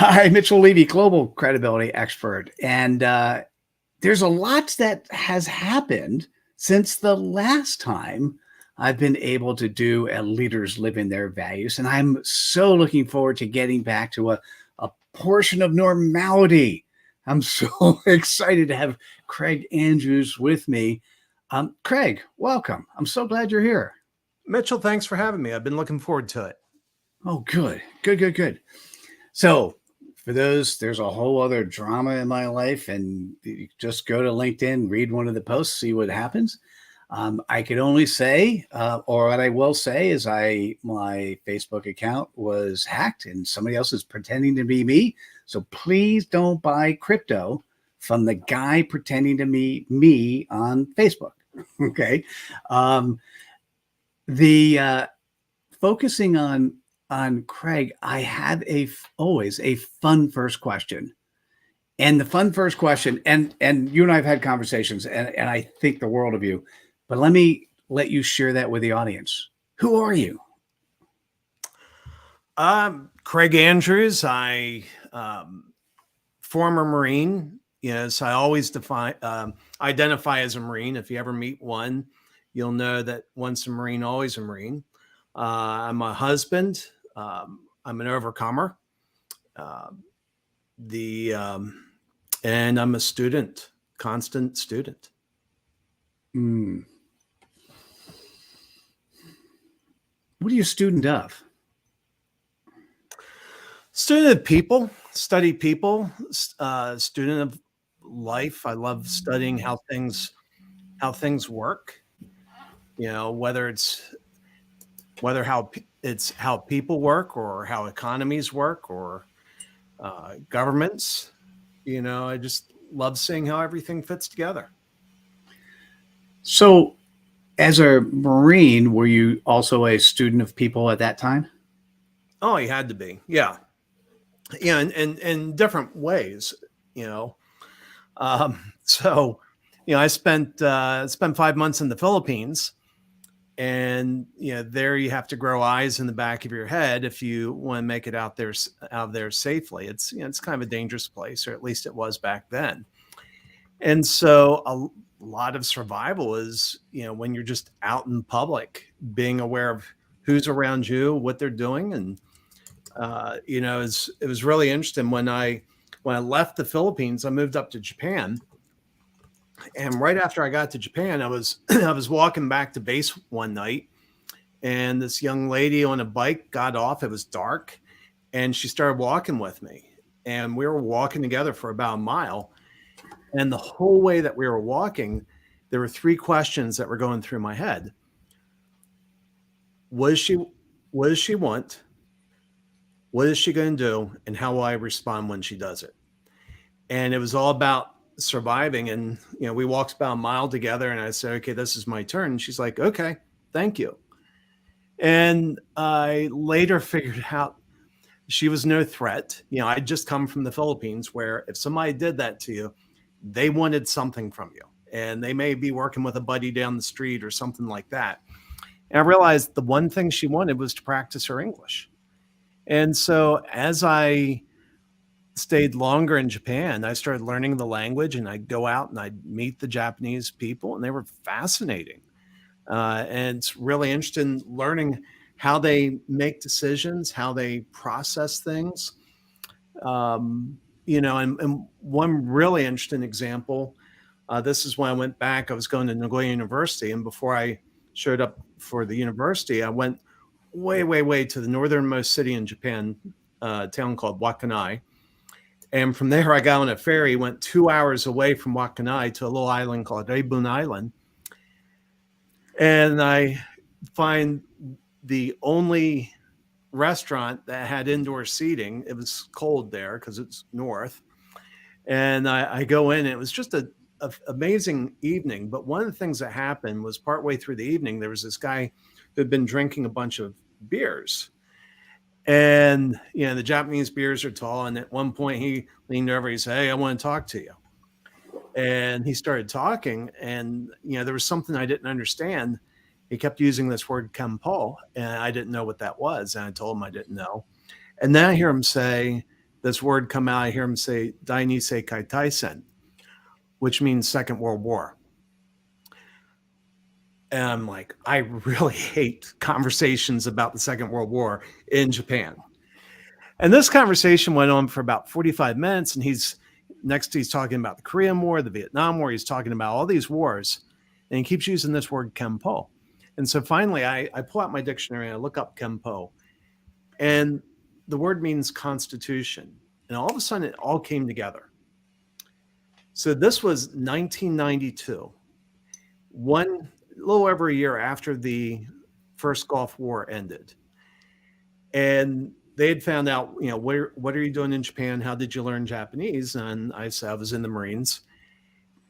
Hi, Mitchell Levy, global credibility expert. And there's a lot that has happened since the last time I've been able to do a Leaders Living Their Values. And I'm so looking forward to getting back to a portion of normality. I'm so excited to have Craig Andrews with me. Craig, welcome. I'm so glad you're here. Mitchell, thanks for having me. I've been looking forward to it. Oh, good. So, for those, there's a whole other drama in my life, and you just go to LinkedIn, read one of the posts, see what happens. I could only say, or what I will say is, my Facebook account was hacked, and somebody else is pretending to be me. So please don't buy crypto from the guy pretending to be me on Facebook. Okay, the focusing on Craig, I have always a fun first question. And the fun first question, and you and I have had conversations, and I think the world of you, but let you share that with the audience. Who are you? Craig Andrews, former Marine. Yes, I always identify as a Marine. If you ever meet one, you'll know that once a Marine, always a Marine. I'm a husband. I'm an overcomer. And I'm a student, constant student. Mm. What are you a student of? Student of people, study people, student of life. I love studying how things work. Whether it's how people work, or how economies work, or governments. I just love seeing how everything fits together. So, as a Marine, were you also a student of people at that time? Oh, he had to be. Yeah. Yeah. And in different ways, so, I spent 5 months in the Philippines, and, there you have to grow eyes in the back of your head if you want to make it out of there safely. It's, it's kind of a dangerous place, or at least it was back then. And so a lot of survival is, when you're just out in public, being aware of who's around you, what they're doing. And, it was really interesting when I left the Philippines. I moved up to Japan. And right after I got to Japan, I was walking back to base one night, and this young lady on a bike got off. It was dark, and she started walking with me, and we were walking together for about a mile. And the whole way that we were walking, there were three questions that were going through my head. What does she want? What is she going to do? And how will I respond when she does it? And it was all about surviving. And, we walked about a mile together, and I said, okay, this is my turn. And she's like, okay, thank you. And I later figured out she was no threat. I'd just come from the Philippines, where if somebody did that to you, they wanted something from you, and they may be working with a buddy down the street or something like that. And I realized the one thing she wanted was to practice her English. And so as I stayed longer in Japan, I started learning the language, and I'd go out and I'd meet the Japanese people, and they were fascinating. And it's really interesting learning how they make decisions, how they process things. And one really interesting example, this is when I went back. I was going to Nagoya University, and before I showed up for the university, I went way, way, way to the northernmost city in Japan, a town called Wakanai. And from there, I got on a ferry, went 2 hours away from Wakanai to a little island called Rebun Island. And I find the only restaurant that had indoor seating. It was cold there because it's north. And I go in, and it was just an amazing evening. But one of the things that happened was, partway through the evening, there was this guy who had been drinking a bunch of beers. And, the Japanese beers are tall. And at one point he leaned over, he said, "Hey, I want to talk to you." And he started talking, and, there was something I didn't understand. He kept using this word "kenpo," and I didn't know what that was. And I told him I didn't know. And then I hear him say, this word come out. I hear him say Dainise Kaitaisen, which means Second World War. And I'm like, I really hate conversations about the Second World War in Japan. And this conversation went on for about 45 minutes. And he's talking about the Korean War, the Vietnam War. He's talking about all these wars. And he keeps using this word Kempo. And so finally, I pull out my dictionary and I look up Kempo. And the word means constitution. And all of a sudden, it all came together. So this was 1992, a little over a year after the first Gulf War ended. And they had found out, what are you doing in Japan? How did you learn Japanese? And I said, I was in the Marines.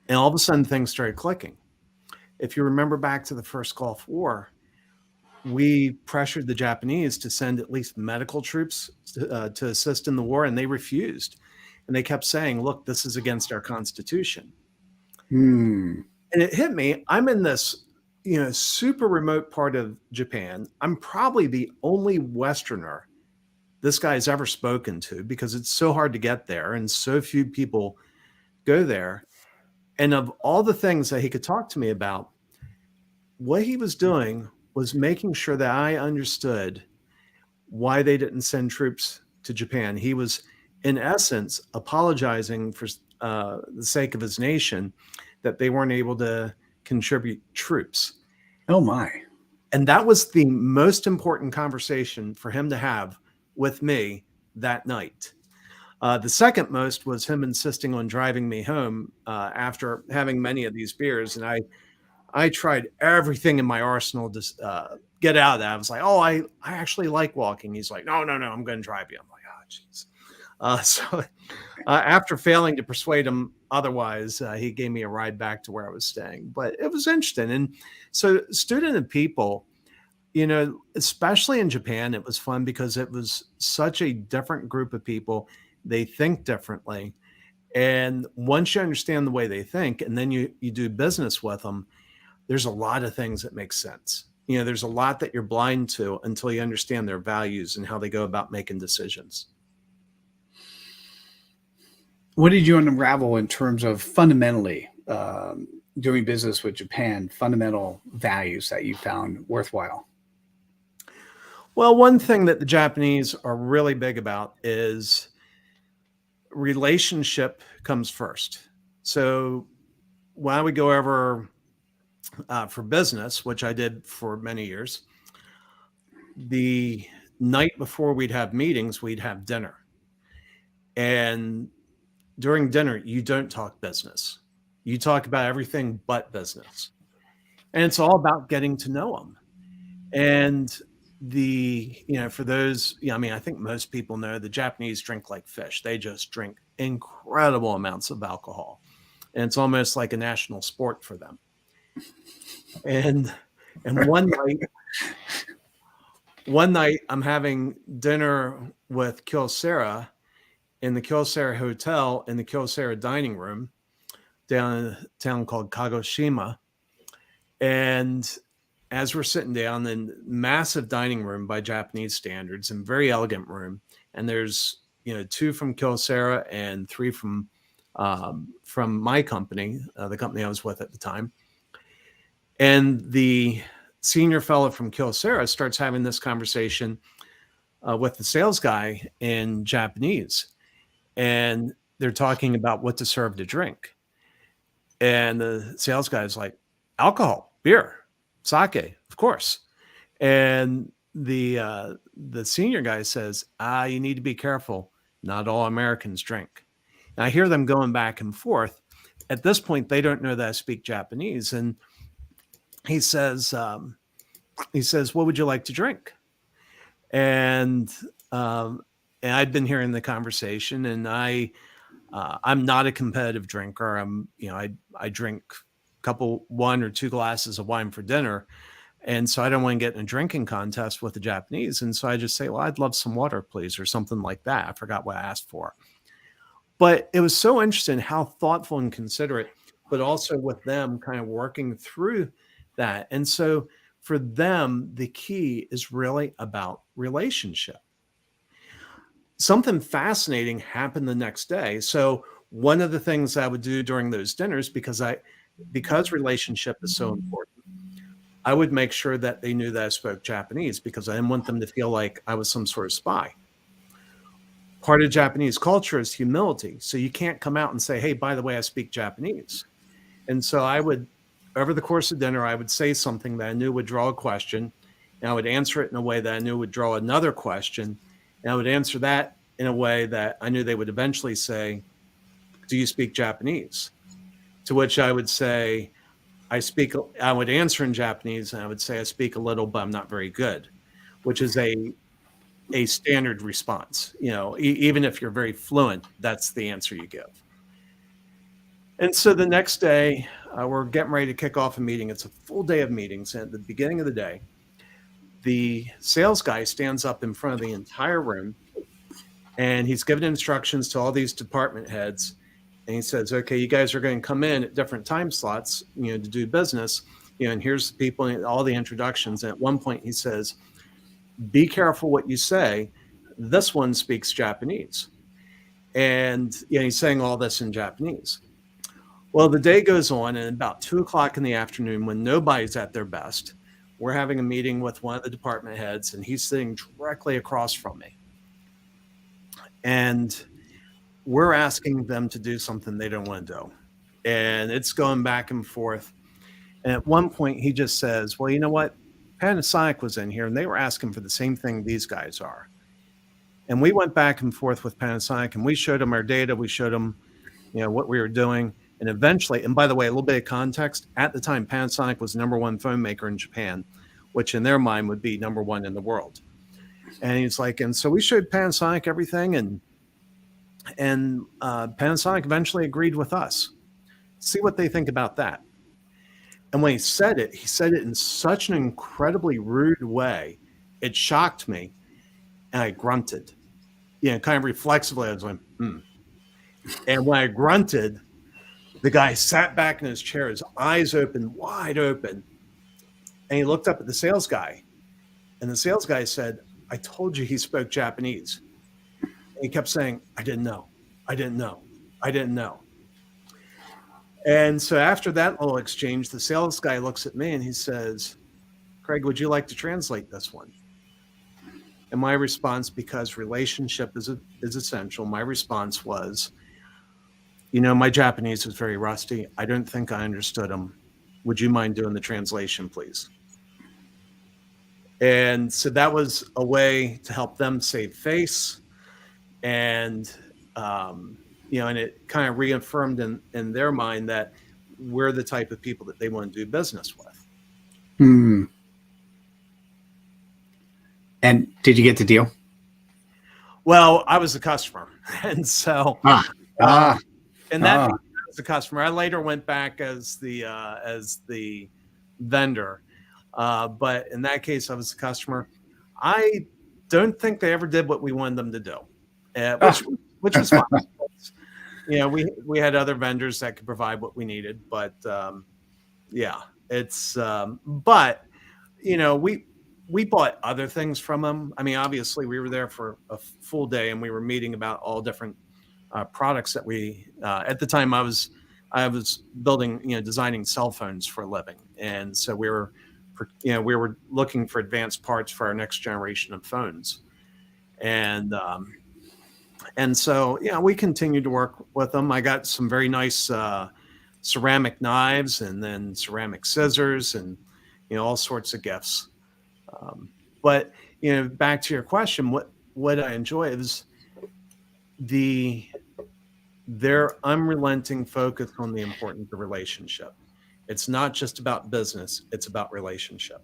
And all of a sudden, things started clicking. If you remember back to the first Gulf War, we pressured the Japanese to send at least medical troops to assist in the war, and they refused. And they kept saying, look, this is against our constitution. And it hit me. I'm in this, super remote part of Japan. I'm probably the only Westerner this guy's ever spoken to because it's so hard to get there and so few people go there. And of all the things that he could talk to me about, what he was doing was making sure that I understood why they didn't send troops to Japan. He was, in essence, apologizing for the sake of his nation that they weren't able to contribute troops. Oh, my. And that was the most important conversation for him to have with me that night. The second most was him insisting on driving me home after having many of these beers. And I tried everything in my arsenal to get out of that. I was like, oh, I actually like walking. He's like, no, I'm going to drive you. I'm like, oh, jeez. So after failing to persuade him otherwise, he gave me a ride back to where I was staying. But it was interesting. And so student and people, especially in Japan, it was fun because it was such a different group of people. They think differently. And once you understand the way they think, and then you do business with them, there's a lot of things that make sense. There's a lot that you're blind to until you understand their values and how they go about making decisions. What did you unravel in terms of fundamentally doing business with Japan, fundamental values that you found worthwhile? Well, one thing that the Japanese are really big about is relationship comes first. So when I would go over for business, which I did for many years, the night before we'd have meetings, we'd have dinner. And during dinner, you don't talk business. You talk about everything but business. And it's all about getting to know them. And for those, I think most people know the Japanese drink like fish. They just drink incredible amounts of alcohol. And it's almost like a national sport for them. And one night I'm having dinner with Kyocera in the Kyocera Hotel in the Kyocera dining room down in a town called Kagoshima. And as we're sitting down in massive dining room by Japanese standards and very elegant room, and there's 2 from Kyocera and 3 from my company, the company I was with at the time. And the senior fellow from Kyocera starts having this conversation with the sales guy in Japanese. And they're talking about what to serve to drink. And the sales guy is like, alcohol, beer, sake, of course. And the senior guy says, you need to be careful. Not all Americans drink. And I hear them going back and forth. At this point, they don't know that I speak Japanese. And he says, what would you like to drink? And I'd been hearing the conversation, and I'm not a competitive drinker. I drink one or two glasses of wine for dinner. And so I don't want to get in a drinking contest with the Japanese. And so I just say, well, I'd love some water, please, or something like that. I forgot what I asked for. But it was so interesting how thoughtful and considerate, but also with them kind of working through that. And so for them, the key is really about relationship. something fascinating happened the next day. So one of the things I would do during those dinners, because relationship is so important, I would make sure that they knew that I spoke Japanese, because I didn't want them to feel like I was some sort of spy. Part of Japanese culture is humility. So you can't come out and say, hey, by the way, I speak Japanese. And so I would, over the course of dinner, I would say something that I knew would draw a question, and I would answer it in a way that I knew would draw another question. And I would answer that in a way that I knew they would eventually say, do you speak Japanese? To which I would say, I would answer in Japanese, and I would say, I speak a little, but I'm not very good, which is a standard response. Even if you're very fluent, that's the answer you give. And so the next day, we're getting ready to kick off a meeting. It's a full day of meetings. And at the beginning of the day, the sales guy stands up in front of the entire room, and he's giving instructions to all these department heads. And he says, okay, you guys are going to come in at different time slots, to do business, and here's the people and all the introductions. And at one point he says, be careful what you say. This one speaks Japanese. And he's saying all this in Japanese. Well, the day goes on, and about 2:00 in the afternoon, when nobody's at their best, we're having a meeting with one of the department heads, and he's sitting directly across from me. And we're asking them to do something they don't want to do. And it's going back and forth. And at one point he just says, well, you know what? Panasonic was in here, and they were asking for the same thing these guys are. And we went back and forth with Panasonic, and we showed them our data. We showed them, what we were doing. And eventually, and by the way, a little bit of context, at the time, Panasonic was the number 1 phone maker in Japan, which in their mind would be number 1 in the world. And he's like, and so we showed Panasonic everything, and Panasonic eventually agreed with us. See what they think about that. And when he said it in such an incredibly rude way. It shocked me, and I grunted. Kind of reflexively, I was like, And when I grunted, the guy sat back in his chair, his eyes open, wide open, and he looked up at the sales guy. And the sales guy said, I told you he spoke Japanese. And he kept saying, I didn't know. I didn't know. I didn't know. And so after that little exchange, the sales guy looks at me and he says, Craig, would you like to translate this one? And my response, because relationship is essential, my response was, my Japanese was very rusty. I don't think I understood him. Would you mind doing the translation, please? And so that was a way to help them save face. And, and it kind of reaffirmed in their mind that we're the type of people that they want to do business with. And did you get the deal? Well, I was the customer. And so, and that as a customer, I later went back as the vendor. But in that case, I was the customer. I don't think they ever did what we wanted them to do, which was fine. We had other vendors that could provide what we needed, but we bought other things from them. I mean, obviously we were there for a full day, and we were meeting about all different products that we, at the time I was building, designing cell phones for a living. And so we were looking for advanced parts for our next generation of phones. And so, we continued to work with them. I got some very nice ceramic knives, and then ceramic scissors, and, all sorts of gifts. But, back to your question, what I enjoy is their unrelenting focus on the importance of relationship. It's not just about business, it's about relationship.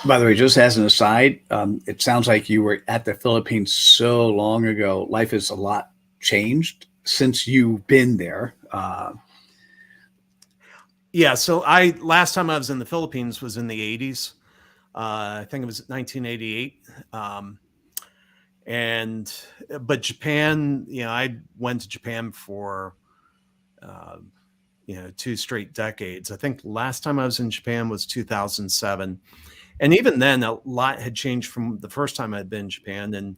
By the way, just as an aside, it sounds like you were at the Philippines so long ago. Life has a lot changed since you've been there. So last time I was in the Philippines was in the 80s. I think it was 1988. But Japan, I went to Japan for, 2 straight decades. I think last time I was in Japan was 2007. And even then, a lot had changed from the first time I'd been in Japan, and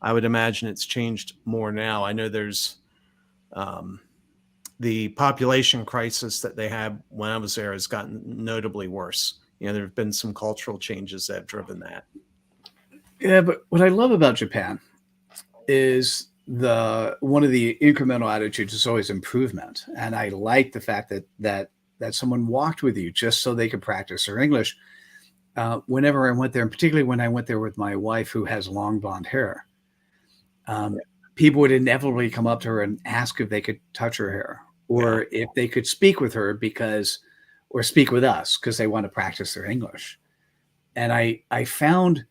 I would imagine it's changed more now. I know there's um, the population crisis that they had when I was there has gotten notably worse. There have been some cultural changes that have driven that. Yeah, but what I love about Japan is one of the incremental attitudes is always improvement, and I like the fact that someone walked with you just so they could practice their English. Whenever I went there, and particularly when I went there with my wife, who has long blonde hair, um, people would inevitably come up to her and ask if they could touch her hair or if they could speak with her or speak with us because they want to practice their English. And I found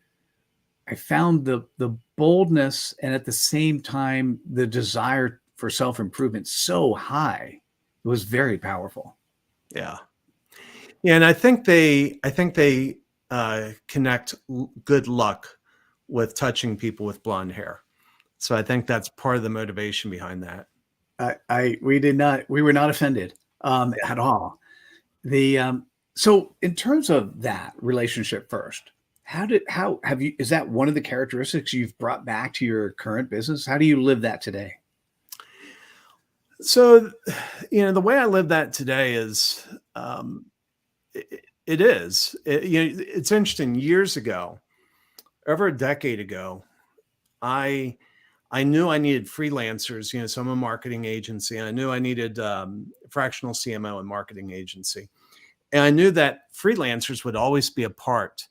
the boldness and at the same time the desire for self-improvement so high. It was very powerful. Yeah. Yeah, and I think they connect good luck with touching people with blonde hair. So I think that's part of the motivation behind that. We were not offended at all. So in terms of that relationship first, how have you, is that one of the characteristics you've brought back to your current business? How do you live that today? So, the way I live that today is, it's interesting. Years ago, over a decade ago, I I knew I needed freelancers. So I'm a marketing agency. And I knew I needed fractional CMO and marketing agency. And I knew that freelancers would always be a part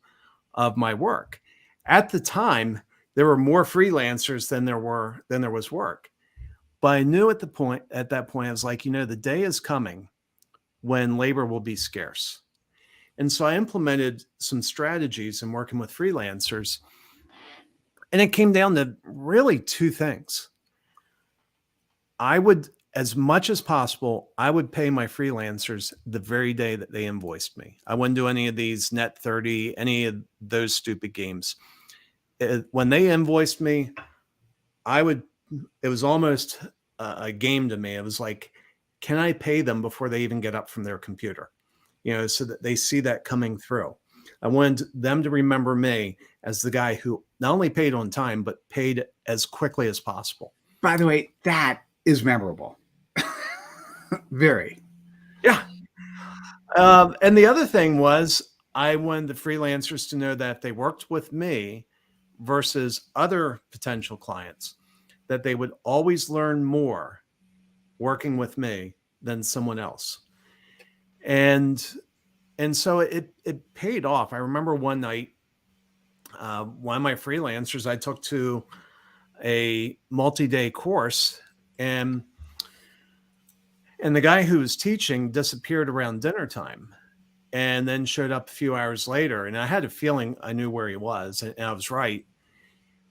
of my work. At the time, there were more freelancers than there was work. But I knew at that point, I was like, the day is coming when labor will be scarce. And so I implemented some strategies in working with freelancers. And it came down to really two things. I would, as much as possible, I would pay my freelancers the very day that they invoiced me. I wouldn't do any of these net 30, any of those stupid games. When they invoiced me, it was almost a game to me. It was like, can I pay them before they even get up from their computer? So that they see that coming through. I wanted them to remember me as the guy who not only paid on time, but paid as quickly as possible. By the way, that is memorable. Very. Yeah. And the other thing was I wanted the freelancers to know that if they worked with me versus other potential clients, that they would always learn more working with me than someone else. And so it paid off. I remember one night, one of my freelancers I took to a multi-day course, and the guy who was teaching disappeared around dinner time and then showed up a few hours later. And I had a feeling I knew where he was, and I was right.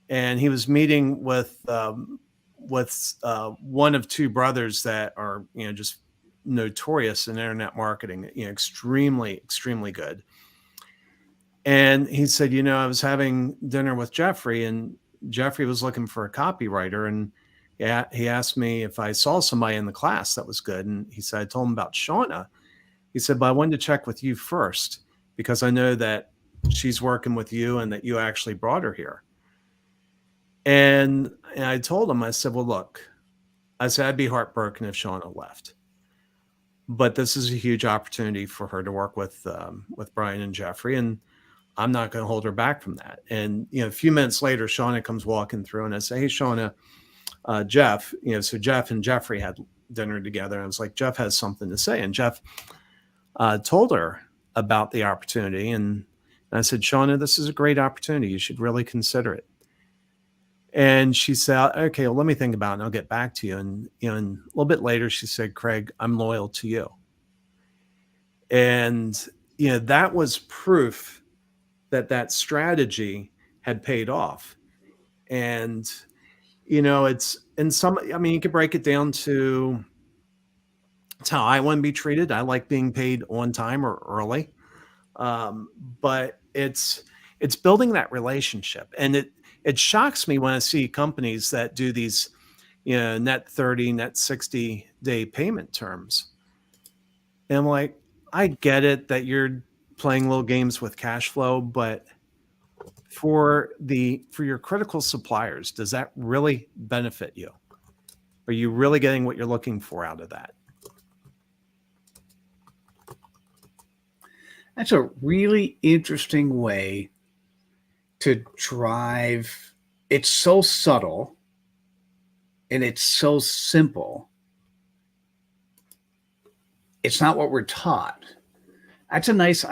And he was meeting with one of two brothers that are, just notorious in internet marketing, extremely, extremely good. And he said, I was having dinner with Jeffrey, and Jeffrey was looking for a copywriter. And he asked me if I saw somebody in the class that was good. And he said, I told him about Shauna. He said, but I wanted to check with you first because I know that she's working with you and that you actually brought her here. And I told him, I said, well, look, I said, I'd be heartbroken if Shauna left. But this is a huge opportunity for her to work with Brian and Jeffrey, and I'm not going to hold her back from that. And a few minutes later, Shauna comes walking through, and I say, "Hey, Shauna, Jeff." So Jeff and Jeffrey had dinner together, and I was like, "Jeff has something to say," and Jeff told her about the opportunity, and I said, "Shauna, this is a great opportunity. You should really consider it." And she said, okay, well, let me think about it and I'll get back to you. And, and a little bit later, she said, Craig, I'm loyal to you. And, that was proof that strategy had paid off. And, it's you could break it down to how I want to be treated. I like being paid on time or early. But it's building that relationship. And it shocks me when I see companies that do these, net 30, net 60 day payment terms. And I'm like, I get it that you're playing little games with cash flow, but for your critical suppliers, does that really benefit you? Are you really getting what you're looking for out of that? That's a really interesting way to drive. It's so subtle and it's so simple. It's not what we're taught. I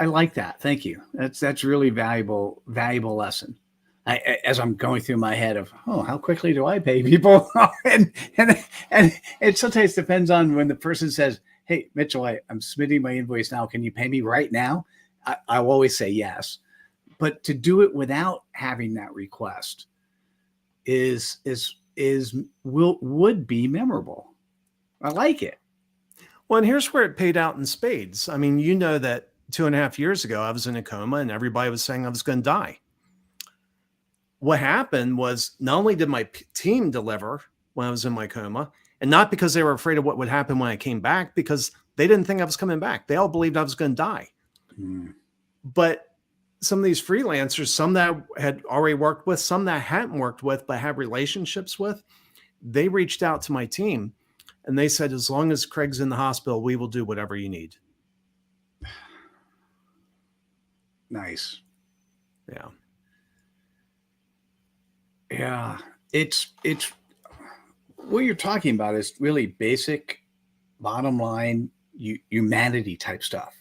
like that. Thank you. That's really valuable lesson. As I'm going through my head of, oh, how quickly do I pay people? and it sometimes depends on when the person says, hey, Mitchell, I'm submitting my invoice now. Can you pay me right now? I'll always say yes. But to do it without having that request would be memorable. I like it. Well, and here's where it paid out in spades. I mean, you know that 2.5 years ago, I was in a coma and everybody was saying I was going to die. What happened was not only did my team deliver when I was in my coma, and not because they were afraid of what would happen when I came back, because they didn't think I was coming back. They all believed I was going to die. But some of these freelancers, some that had already worked with, some that hadn't worked with, but had relationships with, they reached out to my team and they said, as long as Craig's in the hospital, we will do whatever you need. Nice. Yeah. Yeah. It's what you're talking about is really basic, bottom line, humanity type stuff.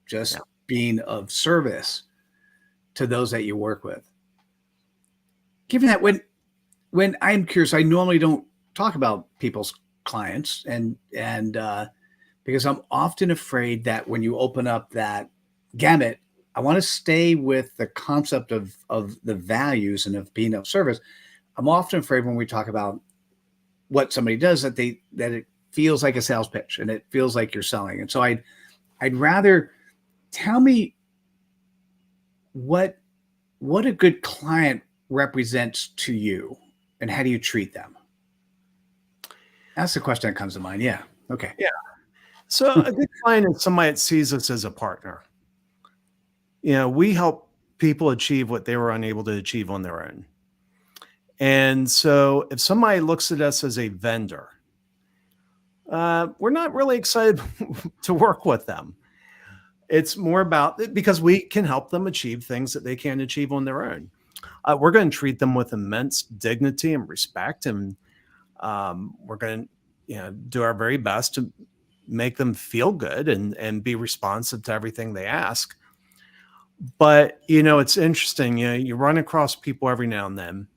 Just being of service to those that you work with. Given that when I'm curious, I normally don't talk about people's clients and because I'm often afraid that when you open up that gamut, I want to stay with the concept of the values and of being of service. I'm often afraid when we talk about what somebody does that it feels like a sales pitch and it feels like you're selling. And so I'd rather tell me what a good client represents to you and how do you treat them? That's the question that comes to mind. Yeah. Okay. Yeah. So a good client is somebody that sees us as a partner. You know, we help people achieve what they were unable to achieve on their own. And so if somebody looks at us as a vendor, we're not really excited to work with them. It's more about because we can help them achieve things that they can't achieve on their own. We're going to treat them with immense dignity and respect, and we're going to, do our very best to make them feel good and be responsive to everything they ask. But it's interesting. You run across people every now and then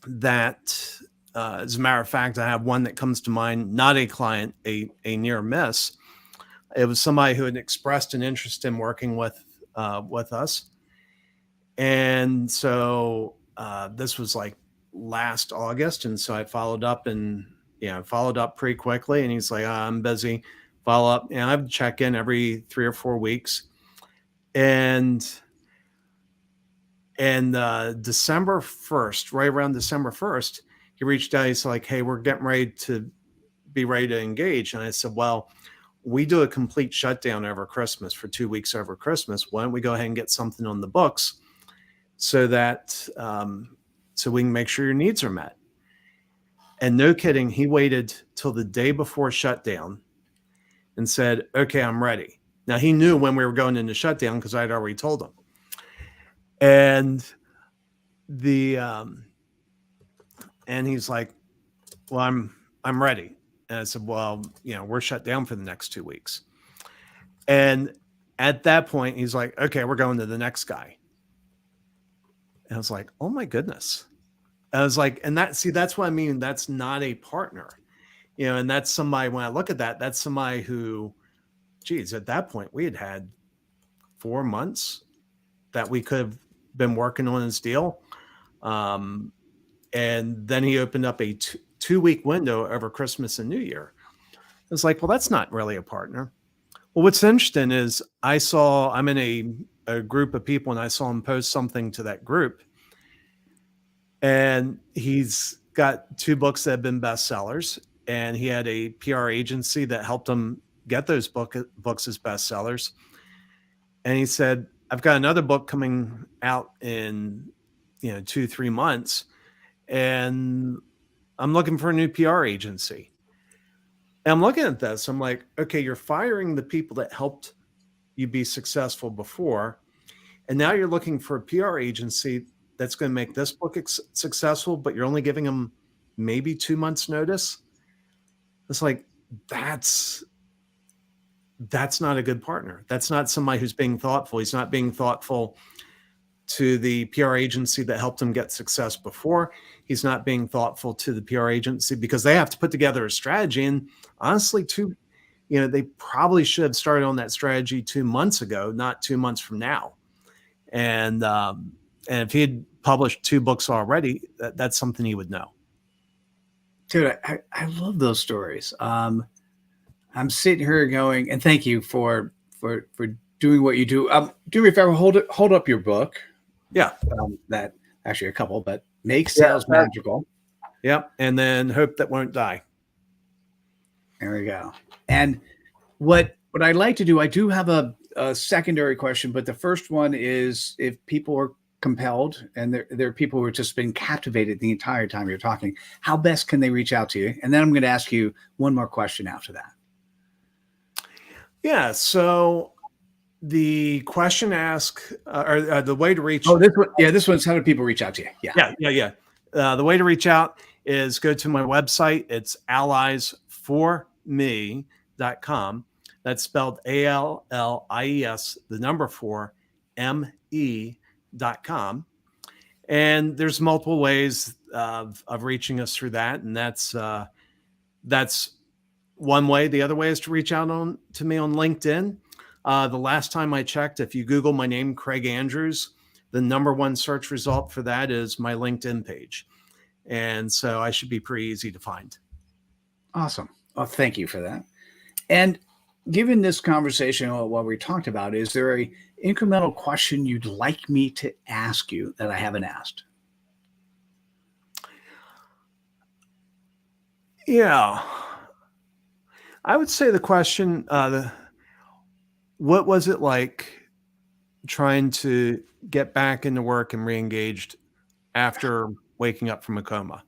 that, as a matter of fact, I have one that comes to mind. Not a client, a near miss. It was somebody who had expressed an interest in working with us. And so this was like last August. And so I followed up pretty quickly. And he's like, I'm busy. Follow up. And I would check in every 3 or 4 weeks. And December 1st, right around December 1st, he reached out. He's like, hey, we're getting ready to engage. And I said, well, we do a complete shutdown over Christmas for 2 weeks over Christmas. Why don't we go ahead and get something on the books so that so we can make sure your needs are met? And no kidding, he waited till the day before shutdown and said, okay, I'm ready. Now he knew when we were going into shutdown because I'd already told him. And and he's like, well, I'm ready. And I said, well, we're shut down for the next 2 weeks. And at that point, he's like, okay, we're going to the next guy. And I was like, oh my goodness. I was like, and that's what I mean. That's not a partner, and that's somebody, when I look at that, that's somebody who, geez, at that point we had 4 months that we could have been working on his deal. And then he opened up a 2-week window over Christmas and New Year. It's like, well, that's not really a partner. Well, what's interesting is I'm in a group of people and I saw him post something to that group. And he's got 2 books that have been bestsellers. And he had a PR agency that helped him get those books as bestsellers. And he said, I've got another book coming out in 2-3 months, and I'm looking for a new PR agency. And I'm looking at this, I'm like, okay, you're firing the people that helped you be successful before, and now you're looking for a PR agency that's going to make this book successful, but you're only giving them maybe 2 months notice. It's like, that's not a good partner. That's not somebody who's being thoughtful. He's not being thoughtful to the PR agency that helped him get success before. He's not being thoughtful to the PR agency because they have to put together a strategy. And honestly, they probably should have started on that strategy 2 months ago, not 2 months from now. And if he had published 2 books already, that's something he would know. Dude, I love those stories. I'm sitting here going, and thank you for doing what you do. Do me a favor, hold up your book. Yeah. That actually a couple, but Make Sales Magical. Yep. And then Hope That Won't Die. There we go. And what I'd like to do, I do have a secondary question, but the first one is, if people are compelled, and there are people who have just been captivated the entire time you're talking, how best can they reach out to you? And then I'm going to ask you one more question after that. Yeah. So the question or the way to reach. Oh, this one's how do people reach out to you? Yeah. The way to reach out is go to my website. It's allies4me.com. That's spelled ALLIES, the number 4, ME.com. And there's multiple ways of reaching us through that. And that's one way. The other way is to reach out to me on LinkedIn. The last time I checked, if you Google my name, Craig Andrews, the number 1 search result for that is my LinkedIn page. And so I should be pretty easy to find. Awesome. Well, thank you for that. And given this conversation, what we talked about, is there a incremental question you'd like me to ask you that I haven't asked? Yeah. I would say the question, what was it like trying to get back into work and re-engaged after waking up from a coma?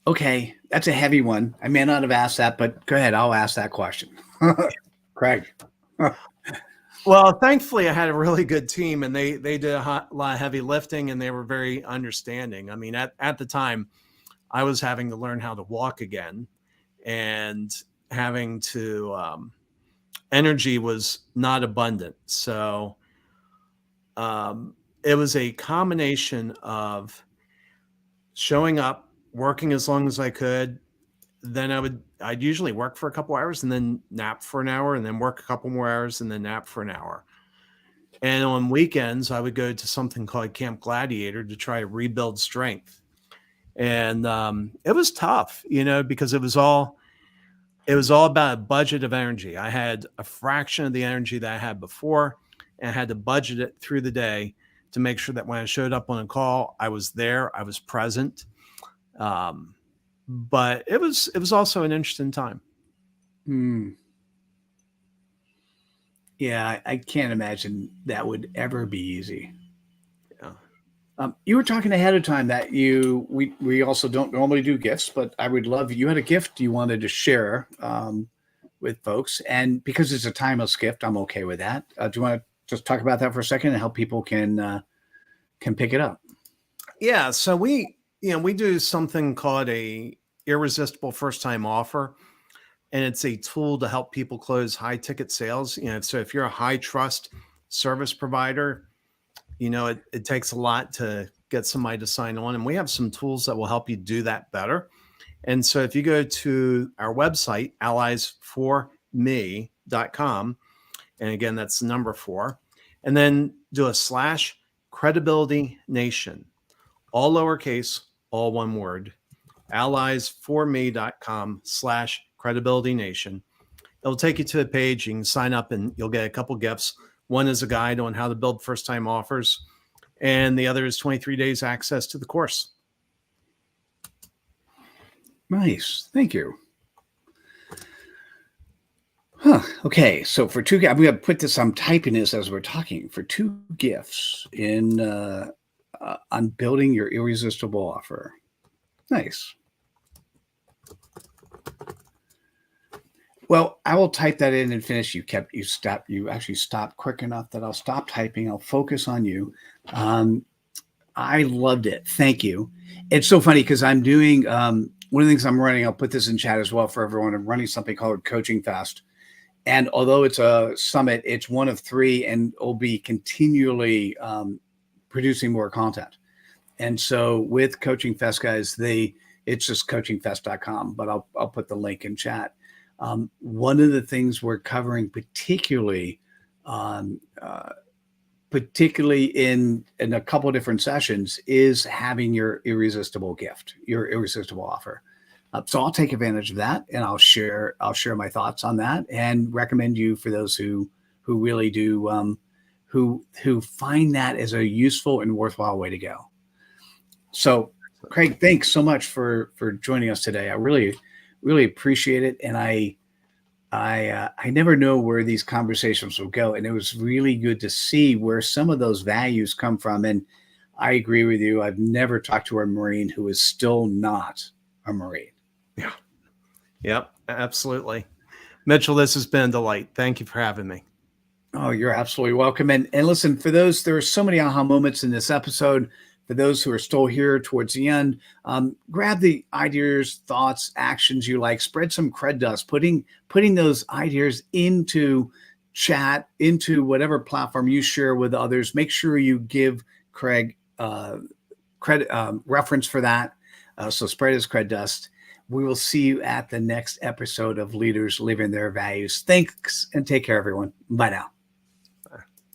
Okay, that's a heavy one. I may not have asked that, but go ahead. I'll ask that question. Craig. Well, thankfully, I had a really good team, and they did a lot of heavy lifting, and they were very understanding. I mean, at the time, I was having to learn how to walk again, and having to energy was not abundant. So it was a combination of showing up, working as long as I could. Then I'd usually work for a couple hours and then nap for an hour, and then work a couple more hours and then nap for an hour. And on weekends, I would go to something called Camp Gladiator to try to rebuild strength. And it was tough, because it was all about a budget of energy. I had a fraction of the energy that I had before, and I had to budget it through the day to make sure that when I showed up on a call, I was there, I was present. But it was also an interesting time. Yeah, I can't imagine that would ever be easy. Yeah. You were talking ahead of time that we also don't normally do gifts, but I would love, you had a gift you wanted to share with folks, and because it's a timeless gift, I'm okay with that. Do you want to just talk about that for a second and how people can pick it up? Yeah. So we do something called a irresistible first time offer, and it's a tool to help people close high ticket sales. So if you're a high trust service provider, it takes a lot to get somebody to sign on, and we have some tools that will help you do that better. And so if you go to our website, allies4me.com, and again, that's the number 4, and then do a /credibility nation, all lowercase, all one word, allies4me.com /credibility nation. It'll take you to the page. You can sign up and you'll get a couple gifts. One is a guide on how to build first time offers, and the other is 23 days access to the course. Nice. Thank you. Huh. Okay. So for two, I'm going to put this. I'm typing this as we're talking. For two gifts in on building your irresistible offer. Nice. Well, I will type that in and finish. You actually stopped quick enough that I'll stop typing. I'll focus on you. I loved it. Thank you. It's so funny because I'm doing one of the things I'm running. I'll put this in chat as well for everyone. I'm running something called Coaching Fest. And although it's a summit, it's one of 3 and will be continually producing more content. And so with Coaching Fest, guys, it's just coachingfest.com, but I'll put the link in chat. One of the things we're covering particularly in a couple of different sessions is having your irresistible gift, your irresistible offer. So I'll take advantage of that, and I'll share my thoughts on that, and recommend you for those who really do who find that as a useful and worthwhile way to go. So, Craig, thanks so much for joining us today. I really appreciate it, and I never know where these conversations will go, and it was really good to see where some of those values come from. And I agree with you. I've never talked to a Marine who is still not a Marine. Yeah. Yep. Absolutely. Mitchell, this has been a delight. Thank you for having me. Oh, you're absolutely welcome. And listen, for those, there are so many aha moments in this episode. For those who are still here towards the end, grab the ideas, thoughts, actions you like, spread some cred dust, putting those ideas into chat, into whatever platform you share with others. Make sure you give Craig credit reference for that. So spread his cred dust. We will see you at the next episode of Leaders Living Their Values. Thanks and take care, everyone. Bye now.